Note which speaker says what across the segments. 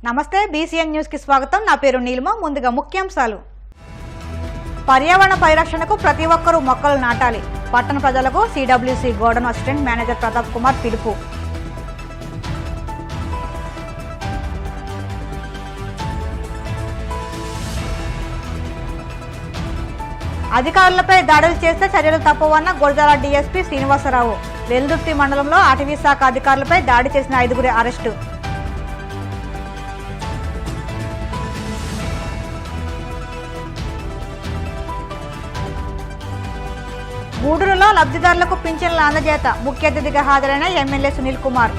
Speaker 1: నమస్తే BCN news కి స్వాగతం. నా పేరు నీలిమ. ముందుగా ముఖ్యాంశాలు. పర్యావరణ పరిరక్షణకు ప్రతి ఒక్కరూ మొక్కలు నాటాలి. పట్టణ ప్రజలకు CWC godown assistant manager Pratap Kumar పిలుపు. అధికారులపై దాడులు చేస్తే చర్యలు తప్పవన్న గురజాల డీఎస్పీ శ్రీనివాసరావు. వెల్దుర్తి మండలంలో అటవీ శాఖ అధికారులపై దాడి చేసిన 5గురి అరెస్టు. గూడూరులో లబ్ధిదారులకు పింఛన్ల అందజేత ముఖ్య అతిథిగా హాజరైన ఎమ్మెల్యే సునీల్ కుమార్.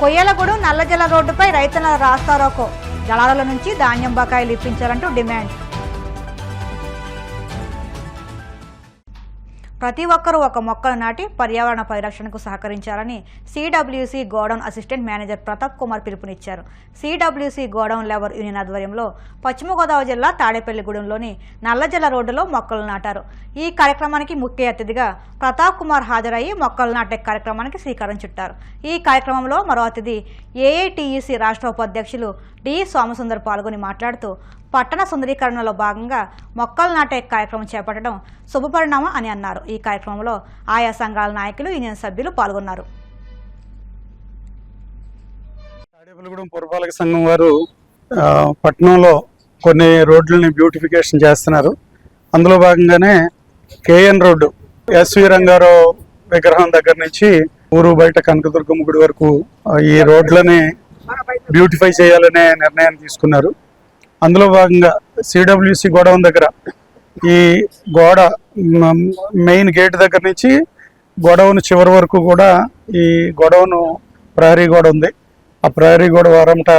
Speaker 1: కొయ్యలగూడు నల్లజల రోడ్డుపై రైతుల రాస్తారోకో. జలాల నుంచి ధాన్యం బకాయిలు ఇప్పించాలంటూ డిమాండ్. ప్రతి ఒక్కరూ ఒక మొక్కలు నాటి పర్యావరణ పరిరక్షణకు సహకరించాలని CWC godown assistant manager Pratap Kumar పిలుపునిచ్చారు. సిడబ్ల్యూసీ గోడౌన్ లేబర్ యూనియన్ ఆధ్వర్యంలో పశ్చిమ గోదావరి జిల్లా తాడేపల్లిగూడెంలోని నల్లజల రోడ్డులో మొక్కలు నాటారు. ఈ కార్యక్రమానికి ముఖ్య అతిథిగా ప్రతాప్ కుమార్ హాజరయ్యి మొక్కలు నాటే కార్యక్రమానికి శ్రీకారం చుట్టారు. ఈ కార్యక్రమంలో మరో అతిథి ఏఐటీయూసీ రాష్ట్ర ఉపాధ్యక్షులు డి సోమసుందర్ పాల్గొని మాట్లాడుతూ పట్టణ సుందరీకరణలో భాగంగా మొక్కలు నాటే కార్యక్రమం చేపట్టడం శుభపరిణామం అని అన్నారు. ఈ కార్యక్రమంలో ఆయా సంఘాల నాయకులు, యూనియన్ సభ్యులు పాల్గొన్నారు.
Speaker 2: తాడేపల్లిగూడెం పురపాలక సంఘం వారు పట్టణంలో కొన్ని రోడ్లని బ్యూటిఫికేషన్ చేస్తున్నారు. అందులో భాగంగానే కేఎన్ రోడ్డు ఎస్వి రంగారావు విగ్రహం దగ్గర నుంచి ఊరు బయట కనకదుర్గమ్మ గుడి వరకు ఈ రోడ్లని బ్యూటిఫై చేయాలనే నిర్ణయం తీసుకున్నారు. అందులో భాగంగా సిడబ్ల్యూసి గోడౌన్ దగ్గర ఈ గోడ మెయిన్ గేట్ దగ్గర నుంచి గోడౌన్ చివరి వరకు కూడా ఈ గోడౌన్ ప్రహరీ గోడ ఉంది. ఆ ప్రహరీ గోడ వారంట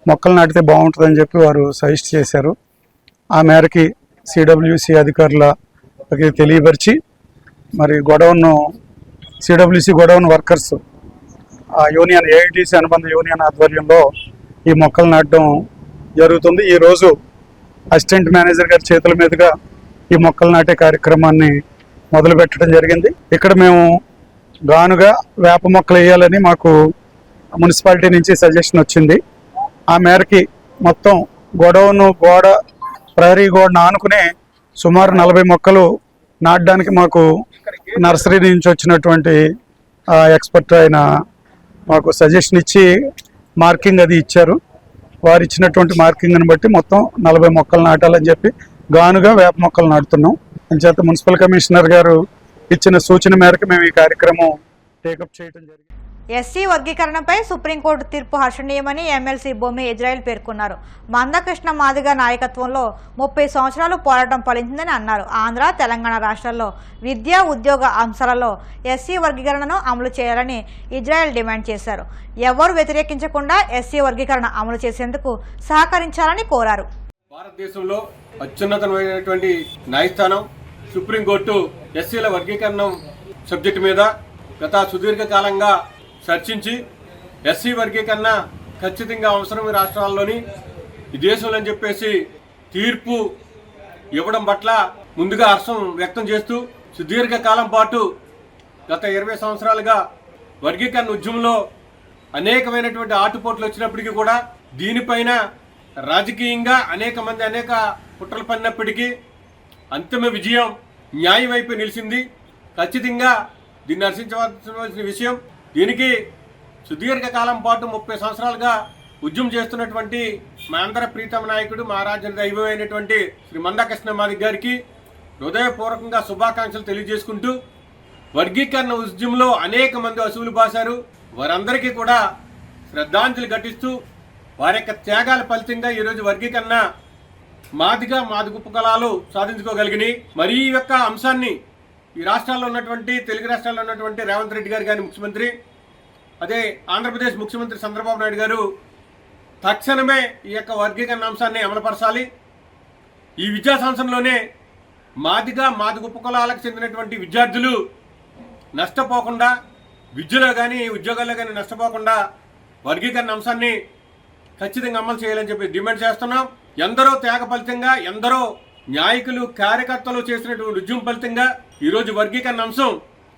Speaker 2: మొక్కలు నాటితే బాగుంటుందని చెప్పి వారు సజెస్ట్ చేశారు. ఆ మేరకి సిడబ్ల్యూసి అధికారులకి తెలియపరిచి మరి గోడౌన్ సిడబ్ల్యూసి గోడౌన్ వర్కర్స్ ఆ యూనియన్ ఏఐటీసీ అనుబంధ యూనియన్ ఆధ్వర్యంలో ఈ మొక్కలు నాటడం జరుగుతుంది. ఈరోజు అసిస్టెంట్ మేనేజర్ గారి చేతుల మీదుగా ఈ మొక్కలు నాటే కార్యక్రమాన్ని మొదలు పెట్టడం జరిగింది. ఇక్కడ మేము గానుగా వేప మొక్కలు వేయాలని మాకు మున్సిపాలిటీ నుంచి సజెషన్ వచ్చింది. ఆ మేరకి మొత్తం గోడౌన్ గోడ ప్రహరీ గోడను ఆనుకునే సుమారు 40 మొక్కలు నాటడానికి మాకు నర్సరీ నుంచి వచ్చినటువంటి ఎక్స్పర్ట్ ఆయన మాకు సజెషన్ ఇచ్చి మార్కింగ్ అది ఇచ్చారు. వారు ఇచ్చినటువంటి మార్కింగ్ని బట్టి మొత్తం 40 మొక్కలు నాటాలని చెప్పి గానుగా వేప మొక్కలు నాటుతున్నాం. అంచేత మున్సిపల్ కమిషనర్ గారు ఇచ్చిన సూచన మేరకు మేము ఈ కార్యక్రమం టేకప్ చేయడం జరిగింది.
Speaker 1: ఎస్సీ వర్గీకరణపై సుప్రీంకోర్టు తీర్పు హర్షణీయమని ఎమ్మెల్సీ బొమ్మి ఇజ్రాయెల్ పేర్కొన్నారు. మందకృష్ణ మాదిగ నాయకత్వంలో 30 సంవత్సరాలు పోరాటం ఫలించిందని అన్నారు. ఆంధ్ర, తెలంగాణ రాష్ట్రాల్లో విద్యా, ఉద్యోగ అంశాలలో ఎస్సీ వర్గీకరణను అమలు చేయాలని ఇజ్రాయెల్ డిమాండ్ చేశారు. ఎవరు వ్యతిరేకించకుండా ఎస్సీ వర్గీకరణ అమలు చేసేందుకు సహకరించాలని కోరారు.
Speaker 3: భారతదేశంలో అత్యున్నతమైనటువంటి న్యాయస్థానం సుప్రీంకోర్టు ఎస్సీల వర్గీకరణం సబ్జెక్టు మీద గత సుదీర్ఘకాలంగా చర్చించి ఎస్సీ వర్గీకరణ ఖచ్చితంగా అవసరం ఈ రాష్ట్రాల్లోని ఈ దేశంలో అని చెప్పేసి తీర్పు ఇవ్వడం పట్ల ముందుగా హర్షం వ్యక్తం చేస్తూ సుదీర్ఘకాలం పాటు గత 20 సంవత్సరాలుగా వర్గీకరణ ఉద్యమంలో అనేకమైనటువంటి ఆటుపోట్లు వచ్చినప్పటికీ కూడా దీనిపైన రాజకీయంగా అనేక మంది అనేక కుట్రలు పడినప్పటికీ అంతిమ విజయం న్యాయం వైపు నిలిచింది. ఖచ్చితంగా దీన్ని హర్షించవలసిన విషయం. దీనికి సుదీర్ఘకాలం పాటు 30 సంవత్సరాలుగా ఉద్యమం చేస్తున్నటువంటి మా అందరి ప్రీతమ నాయకుడు, మా రాజ్య దైవం అయినటువంటి శ్రీ మందకృష్ణ మాదిగ గారికి హృదయపూర్వకంగా శుభాకాంక్షలు తెలియజేసుకుంటూ వర్గీకరణ ఉద్యమంలో అనేక మంది అసువులు బాశారు. వారందరికీ కూడా శ్రద్ధాంజలి ఘటిస్తూ వారి యొక్క త్యాగాల ఫలితంగా ఈరోజు వర్గీకరణ మాదిగ ఉపకులాలు సాధించుకోగలిగినాయి. మరి ఈ యొక్క అంశాన్ని ఈ రాష్ట్రాల్లో ఉన్నటువంటి తెలుగు రాష్ట్రాల్లో ఉన్నటువంటి రేవంత్ రెడ్డి గారు కానీ ముఖ్యమంత్రి, అదే ఆంధ్రప్రదేశ్ ముఖ్యమంత్రి చంద్రబాబు నాయుడు గారు తక్షణమే ఈ యొక్క వర్గీకరణ అంశాన్ని అమలుపరచాలి. ఈ విద్యా సంవత్సరంలోనే మాదిగ ఉపకులాలకు చెందినటువంటి విద్యార్థులు నష్టపోకుండా, విద్యలో కానీ ఉద్యోగాల్లో కానీ నష్టపోకుండా వర్గీకరణ అంశాన్ని ఖచ్చితంగా అమలు చేయాలని చెప్పి డిమాండ్ చేస్తున్నాం. ఎందరో త్యాగ ఫలితంగా ఎందరో నాయకులు కార్యకర్తలు చేసినటువంటి ఉద్యమం ఫలితంగా ఈరోజు వర్గీకరణ అంశం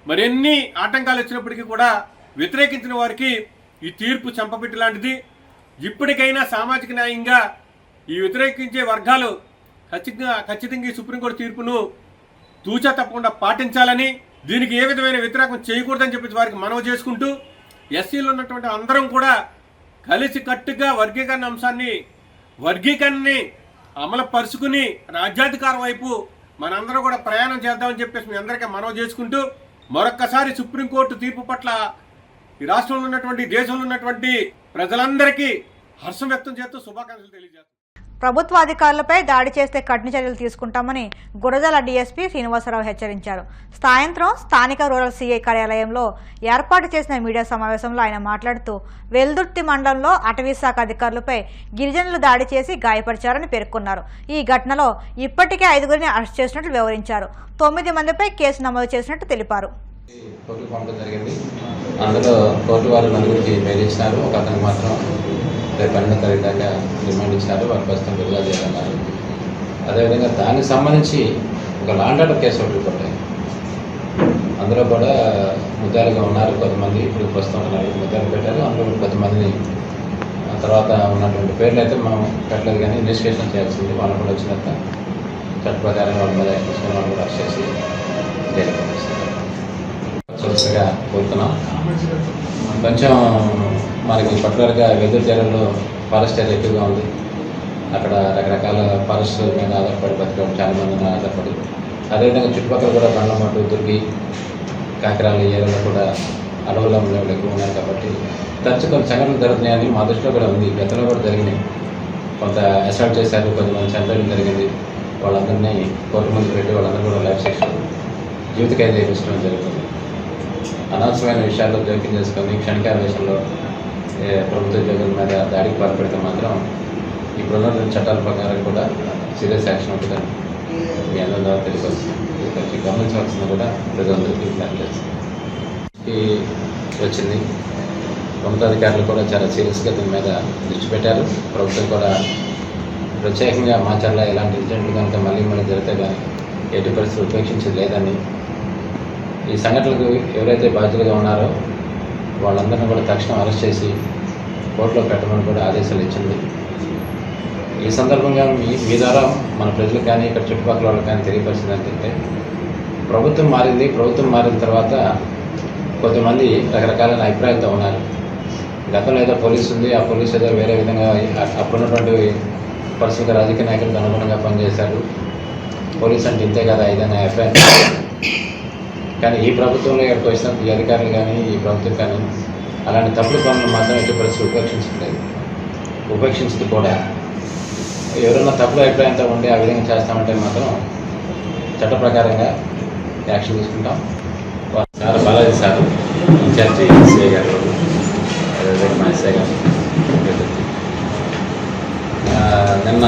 Speaker 3: మరెన్ని ఆటంకాలు వచ్చినప్పటికీ కూడా వ్యతిరేకించిన వారికి ఈ తీర్పు చంపపెట్టి లాంటిది. ఇప్పటికైనా సామాజిక న్యాయంగా ఈ వ్యతిరేకించే వర్గాలు ఖచ్చితంగా ఈ సుప్రీంకోర్టు తీర్పును తూచా తప్పకుండా పాటించాలని, దీనికి ఏ విధమైన వ్యతిరేకం చేయకూడదని చెప్పి వారికి మనవి చేసుకుంటూ ఎస్సీలో ఉన్నటువంటి అందరం కూడా కలిసి కట్టుగా వర్గీకరణని అమలు పరుచుకుని రాజ్యాధికారం వైపు మనందరం కూడా ప్రయాణం చేద్దామని చెప్పేసి మీ అందరికీ మనవి చేసుకుంటూ మరొక్కసారి సుప్రీంకోర్టు తీర్పు పట్ల ఈ రాష్ట్రంలో ఉన్నటువంటి దేశంలో ఉన్నటువంటి ప్రజలందరికీ హర్షం వ్యక్తం చేస్తూ శుభాకాంక్షలు తెలియజేస్తాం.
Speaker 1: ప్రభుత్వ అధికారులపై దాడి చేస్తే కఠిన చర్యలు తీసుకుంటామని గురజాల డీఎస్పీ శ్రీనివాసరావు హెచ్చరించారు. సాయంత్రం స్థానిక రూరల్ సీఐ కార్యాలయంలో ఏర్పాటు చేసిన మీడియా సమావేశంలో ఆయన మాట్లాడుతూ వెల్దుర్తి మండలంలో అటవీ శాఖ అధికారులపై గిరిజనులు దాడి చేసి గాయపరిచారని పేర్కొన్నారు. ఈ ఘటనలో ఇప్పటికే 5గురిని అరెస్ట్ చేసినట్లు వివరించారు. 9 మందిపై కేసు నమోదు చేసినట్టు తెలిపారు.
Speaker 4: కోర్టు పంపడం జరిగింది. అందులో కోర్టు వారు 9గురికి బెయిల్ ఇచ్చినారు. ఒక అతనికి మాత్రం రేపు 12వ తారీఖు దాకా రిమాండ్ ఇచ్చినారు. వారి ప్రస్తుతం విడుదల చేయాలన్నారు. అదేవిధంగా దానికి సంబంధించి ఒక లాండ్ ఆర్డర్ కేసు ఒకటి పడ్డాయి. అందులో కూడా ముద్దాయిలుగా ఉన్నారు కొంతమంది. ఇప్పుడు ప్రస్తుతం ముద్దాయిలు పెట్టారు. అందులో కొంతమందిని తర్వాత ఉన్నటువంటి పేర్లు అయితే మనం పెట్టలేదు, కానీ ఇన్వెస్టిగేషన్ చేయాల్సింది. వాళ్ళు కూడా వచ్చినాక చట్ట ప్రకారం వాళ్ళ మీద తీసుకుని వాళ్ళు కూడా అరెస్ట్ చేసి జైలు పంపిస్తారు. చూసిగా కోరుతున్నాం. కొంచెం మనకి పర్టికులర్గా వెదురు చర్యల్లో ఫారెస్ట్ ఏరియా ఎక్కువగా ఉంది. అక్కడ రకరకాల ఫారెస్ట్ మీద ఆధారపడి బతకడం చాలా మంది ఆధారపడి, అదేవిధంగా చుట్టుపక్కల కూడా బండ్లమట్టు, దుర్గి, కాకరాల ఏరియాలో కూడా అడవుల్లో ఉండేవాళ్ళు ఎక్కువ ఉన్నారు. కాబట్టి తరచు కొన్ని సంఘటనలు జరుగుతున్నాయని మా దృష్టిలో కూడా ఉంది. గతంలో కూడా జరిగినాయి. కొంత అసాల్ట్ చేశారు, కొంతమంది చంపేయడం జరిగింది. వాళ్ళందరినీ కోర్టు ముందు పెట్టి వాళ్ళందరూ కూడా లైఫ్ శిక్షణ, జీవిత ఖైదు చేయించడం జరుగుతుంది. అనవసరమైన విషయాల్లో జోక్యం చేసుకొని క్షణికావేశంలో ప్రభుత్వ ఉద్యోగుల మీద దాడికి పాల్పడితే మాత్రం ఇప్పుడున్న చట్టాల ప్రకారం కూడా సీరియస్ యాక్షన్ ఉంటుందని మీ అందరూ తెలియవస్తుంది. గమనించవలసింది కూడా ప్రజలందరికీ ప్లాన్ చేస్తుంది వచ్చింది. ప్రభుత్వాధికారులు కూడా చాలా సీరియస్గా దీని మీద దృష్టి పెట్టారు. ప్రభుత్వం కూడా ప్రత్యేకంగా మాచర్ల ఇలాంటి ఇన్సిడెంట్లు కనుక మళ్ళీ జరిగితే కానీ ఎట్టి పరిస్థితులు ఉపేక్షించేది లేదని, ఈ సంఘటనలకు ఎవరైతే బాధ్యులుగా ఉన్నారో వాళ్ళందరినీ కూడా తక్షణం అరెస్ట్ చేసి కోర్టులో పెట్టమని కూడా ఆదేశాలు ఇచ్చింది. ఈ సందర్భంగా మీ ద్వారా మన ప్రజలకు కానీ ఇక్కడ చుట్టుపక్కల వాళ్ళకి కానీ తెలియపరిచింది ఏంటంటే, ప్రభుత్వం మారింది. ప్రభుత్వం మారిన తర్వాత కొంతమంది రకరకాలైన అభిప్రాయాలతో ఉన్నారు. గతంలో ఏదో పోలీసు ఉంది, ఆ పోలీసు ఏదో వేరే విధంగా అప్పుడున్నటువంటి పరిస్థితుల రాజకీయ నాయకులకు అనుగుణంగా పనిచేశారు. పోలీసు అంటే ఇంతే కదా ఇదనే అభిప్రాయం. కానీ ఈ ప్రభుత్వంలో ఇక్కడికి వచ్చిన ఈ అధికారులు కానీ ఈ ప్రభుత్వం కానీ అలాంటి తప్పుడు పనులు మాత్రం ఎట్టి పరిస్థితులు ఉపేక్షించలేదు. ఉపేక్షించదు కూడా. ఎవరైనా తప్పుడు అభిప్రాయంతో ఉండి ఆ విధంగా చేస్తామంటే మాత్రం చట్ట ప్రకారంగా యాక్షన్ తీసుకుంటాం. చాలా బాలాజీ సార్ ఇన్ఛార్జి ఎస్ఐ గారు, అదేవిధంగా మా ఎస్ఐ గారు. నిన్న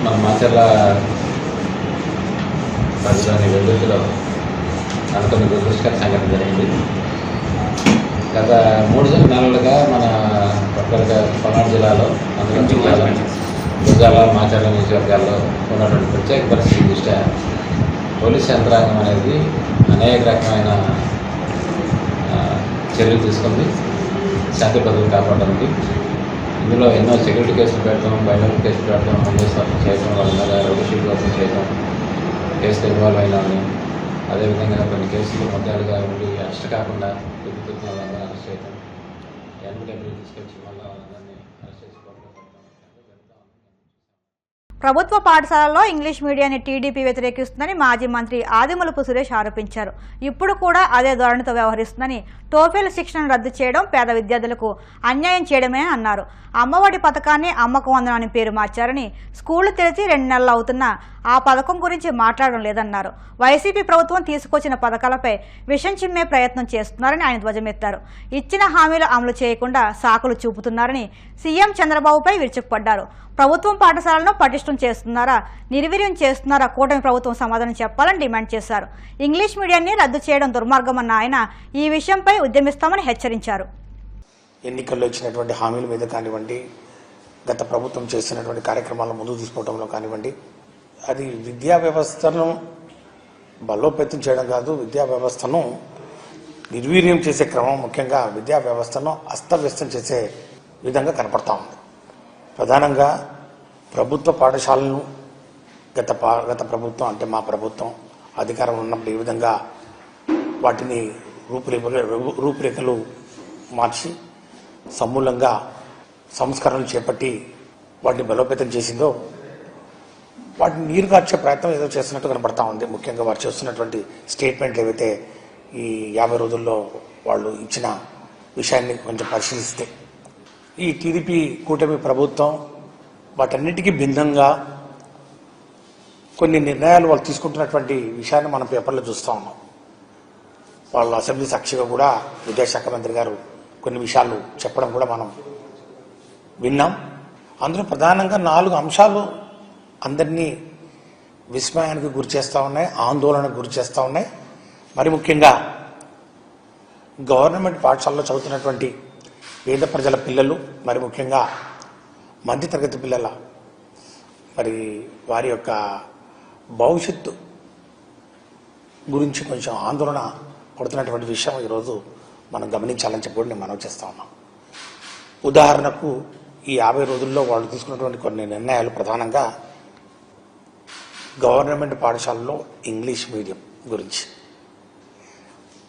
Speaker 4: మన మాచర్ల పరిధిలోని వెల్దుర్తిలో అనుకున్న దురదృష్టకర సంఘటన జరిగింది. గత 3 నెలలుగా మన పక్కగా పల్నాడు జిల్లాలో అందులో గురజాల, మాచర్ల నియోజకవర్గాల్లో ఉన్నటువంటి ప్రత్యేక పరిస్థితి దృష్ట్యా పోలీస్ యంత్రాంగం అనేది అనేక రకమైన చర్యలు తీసుకుంది శాంతి భద్రతలు కాపాడడానికి. ఇందులో ఎన్నో సెక్యూరిటీ కేసులు పెట్టడం, బైనరీ కేసులు పెట్టడం, ముందస్తు చేయడం, వాళ్ళ మీద రోడ్డు షీట్ ఓపెన్ చేయడం, కేసులు ఇన్వాల్వ్ అయినా, అదేవిధంగా కొన్ని కేసులు మొత్తాలుగా ఉండి అరెస్ట్ కాకుండా వాళ్ళందరూ అరెస్ట్ చేయడం, ఎన్నికలు తీసుకొచ్చి మళ్ళీ వాళ్ళందరినీ అరెస్ట్ చేసి
Speaker 1: ప్రభుత్వ పాఠశాలల్లో ఇంగ్లీష్ మీడియాన్ని టీడీపీ వ్యతిరేకిస్తుందని మాజీ మంత్రి ఆదిమూలపు సురేష్ ఆరోపించారు. ఇప్పుడు కూడా అదే ధోరణితో వ్యవహరిస్తుందని, టోఫెల్ శిక్షణను రద్దు చేయడం పేద విద్యార్థులకు అన్యాయం చేయడమే అన్నారు. అమ్మఒడి పథకాన్ని అమ్మకు వందనం అని పేరు మార్చారని, స్కూళ్లు తెరిచి 2 నెలలు అవుతున్నా ఆ పథకం గురించి మాట్లాడడం లేదన్నారు. వైసీపీ ప్రభుత్వం తీసుకొచ్చిన పథకాలపై విషం చిమ్మే ప్రయత్నం చేస్తున్నారని ఆయన ధ్వజమెత్తారు. ఇచ్చిన హామీలు అమలు చేయకుండా సాకులు చూపుతున్నారని సీఎం చంద్రబాబుపై విరుచుకుపడ్డారు. ప్రభుత్వం పాఠశాలను పటిష్టం చేస్తున్నారా, నిర్వీర్యం చేస్తున్నారా, కూటమి ప్రభుత్వం సమాధానం చెప్పాలని డిమాండ్ చేశారు. ఇంగ్లీష్ మీడియాన్ని రద్దు చేయడం దుర్మార్గమన్న ఆయన ఈ విషయంపై ఉద్యమిస్తామని హెచ్చరించారు.
Speaker 5: ఎన్నికల్లో ఇచ్చినటువంటి హామీల మీద కానివ్వండి, గత ప్రభుత్వం చేసినటువంటి కార్యక్రమాలను ముందుకు తీసుకోవడంలో కానివ్వండి, అది విద్యా వ్యవస్థను బలోపేతం చేయడం కాదు, విద్యా వ్యవస్థను నిర్వీర్యం చేసే క్రమం, ముఖ్యంగా విద్యా వ్యవస్థను అస్తవ్యస్తం చేసే విధంగా కనపడతా ఉంది. ప్రధానంగా ప్రభుత్వ పాఠశాలను గత ప్రభుత్వం అంటే మా ప్రభుత్వం అధికారం ఉన్నప్పుడు ఈ విధంగా వాటిని రూపురేఖలు మార్చి సమూలంగా సంస్కరణలు చేపట్టి వాటిని బలోపేతం చేసిందో వాటిని నీరు కార్చే ప్రయత్నం ఏదో చేస్తున్నట్టు కనబడతా ఉంది. ముఖ్యంగా వారు చేస్తున్నటువంటి స్టేట్మెంట్ ఏవైతే ఈ 50 రోజుల్లో వాళ్ళు ఇచ్చిన విషయాన్ని కొంచెం పరిశీలిస్తే ఈ టీడీపీ కూటమి ప్రభుత్వం వాటన్నిటికీ భిన్నంగా కొన్ని నిర్ణయాలు వాళ్ళు తీసుకుంటున్నటువంటి విషయాన్ని మనం పేపర్లో చూస్తూ ఉన్నాం. వాళ్ళ అసెంబ్లీ సాక్షిగా కూడా విద్యాశాఖ మంత్రి గారు కొన్ని విషయాలు చెప్పడం కూడా మనం విన్నాం. అందులో ప్రధానంగా 4 అంశాలు అందరినీ విస్మయానికి గురి చేస్తూ ఉన్నాయి, ఆందోళనకు గురి చేస్తూ ఉన్నాయి. మరి ముఖ్యంగా గవర్నమెంట్ పాఠశాలలో చదువుతున్నటువంటి పేద ప్రజల పిల్లలు, మరి ముఖ్యంగా మధ్యతరగతి పిల్లల మరి వారి యొక్క భవిష్యత్తు గురించి కొంచెం ఆందోళన పడుతున్నటువంటి విషయం ఈరోజు మనం గమనించాలని చెప్పి నేను మనవి చేస్తా ఉన్నాం. ఉదాహరణకు ఈ 50 రోజుల్లో వాళ్ళు తీసుకున్నటువంటి కొన్ని నిర్ణయాలు ప్రధానంగా గవర్నమెంట్ పాఠశాలలో ఇంగ్లీష్ మీడియం గురించి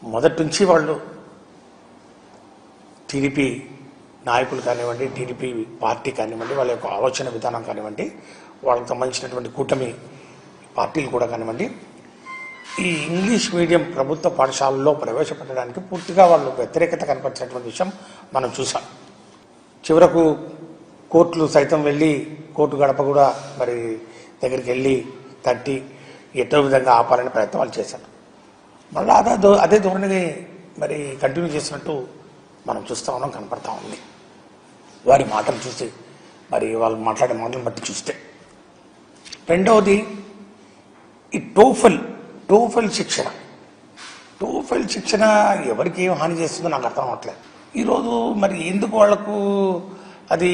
Speaker 5: మొదటి నుంచి వాళ్ళు టీడీపీ నాయకులు కానివ్వండి, టీడీపీ పార్టీ కానివ్వండి, వాళ్ళ యొక్క ఆలోచన విధానం కానివ్వండి, వాళ్ళకి సంబంధించినటువంటి కూటమి పార్టీలు కూడా కానివ్వండి, ఈ ఇంగ్లీష్ మీడియం ప్రభుత్వ పాఠశాలల్లో ప్రవేశపెట్టడానికి పూర్తిగా వాళ్ళు వ్యతిరేకత కనపరిచినటువంటి విషయం మనం చూసాం. చివరకు కోర్టులు సైతం వెళ్ళి కోర్టు గడప కూడా మరి దగ్గరికి వెళ్ళి తట్టి ఎటో విధంగా ఆపాలనే ప్రయత్నం వాళ్ళు చేశారు. మళ్ళీ అదే ధోరణిని మరి కంటిన్యూ చేసినట్టు మనం చూస్తూ ఉన్నాం, కనపడతా ఉంది. వారి మాటలు చూసి మరి వాళ్ళు మాట్లాడే మాటలను బట్టి చూస్తే. రెండవది ఈ టోఫెల్ శిక్షణ ఎవరికి ఏం హాని చేస్తుందో నాకు అర్థం అవ్వట్లేదు. ఈరోజు మరి ఎందుకు వాళ్లకు అది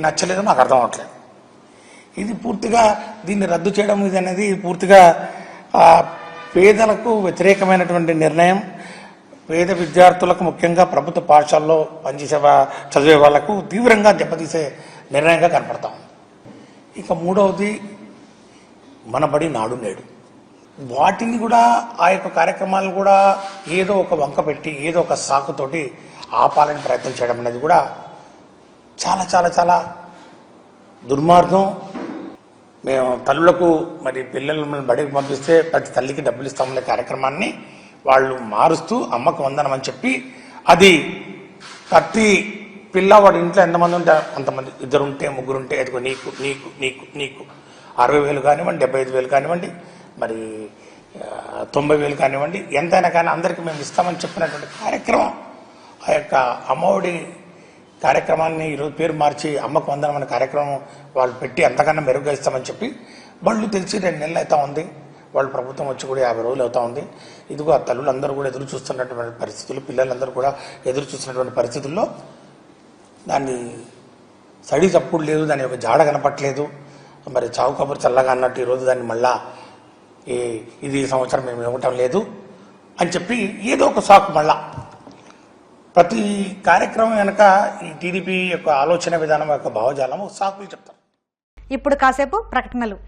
Speaker 5: నచ్చలేదో నాకు అర్థం అవ్వట్లేదు. ఇది పూర్తిగా దీన్ని రద్దు చేయడం ఇది అనేది పూర్తిగా పేదలకు వ్యతిరేకమైనటువంటి నిర్ణయం. పేద విద్యార్థులకు, ముఖ్యంగా ప్రభుత్వ పాఠశాలలో చదివే వాళ్లకు తీవ్రంగా దెబ్బతీసే నిర్ణయంగా కనపడతాం. ఇక మూడవది మన బడి నాడు నేడు. వాటిని కూడా ఆ యొక్క కార్యక్రమాలను కూడా ఏదో ఒక వంక పెట్టి ఏదో ఒక సాకుతోటి ఆపాలని ప్రయత్నం చేయడం అనేది కూడా చాలా చాలా చాలా దుర్మార్గం. మేము తల్లులకు మరి పిల్లలను బడికి పంపిస్తే ప్రతి తల్లికి డబ్బులు ఇస్తామనే కార్యక్రమాన్ని వాళ్ళు మారుస్తూ అమ్మకు వందనం అని చెప్పి అది ప్రతి పిల్లవాడి ఇంట్లో ఎంతమంది ఉంటే అంతమంది, 2 ఉంటే 3 ఉంటే అదిగో నీకు నీకు నీకు నీకు 60,000 కానివ్వండి, 75,000 కానివ్వండి, మరి 90,000 కానివ్వండి, ఎంతైనా కానీ అందరికీ మేము ఇస్తామని చెప్పినటువంటి కార్యక్రమం, ఆ యొక్క అమ్మఒడి కార్యక్రమాన్ని ఈరోజు పేరు మార్చి అమ్మకు వందనం అనే కార్యక్రమం వాళ్ళు పెట్టి అంతకన్నా మెరుగ్గా ఇస్తామని చెప్పి బళ్ళు తెలిసి 2 నెలలు అవుతా ఉంది. వాళ్ళు ప్రభుత్వం వచ్చి కూడా 50 రోజులు అవుతా ఉంది. ఇదిగో ఆ తల్లులందరూ కూడా ఎదురు చూస్తున్నటువంటి పరిస్థితులు, పిల్లలందరూ కూడా ఎదురు చూస్తున్నటువంటి పరిస్థితుల్లో దాన్ని సడి చప్పుడు లేదు, దాని యొక్క జాడ కనపట్లేదు. మరి చావు కబురు చల్లగా అన్నట్టు ఈరోజు దాన్ని మళ్ళా ఇది సంవత్సరం మేము ఇవ్వటం లేదు అని చెప్పి ఏదో ఒక సాకు మళ్ళా ప్రతి కార్యక్రమం వెనక ఈ టీడీపీ యొక్క ఆలోచన విధానం యొక్క భావజాలం సాకులు చెప్తారు.
Speaker 1: ఇప్పుడు కాసేపు ప్రకటనలు.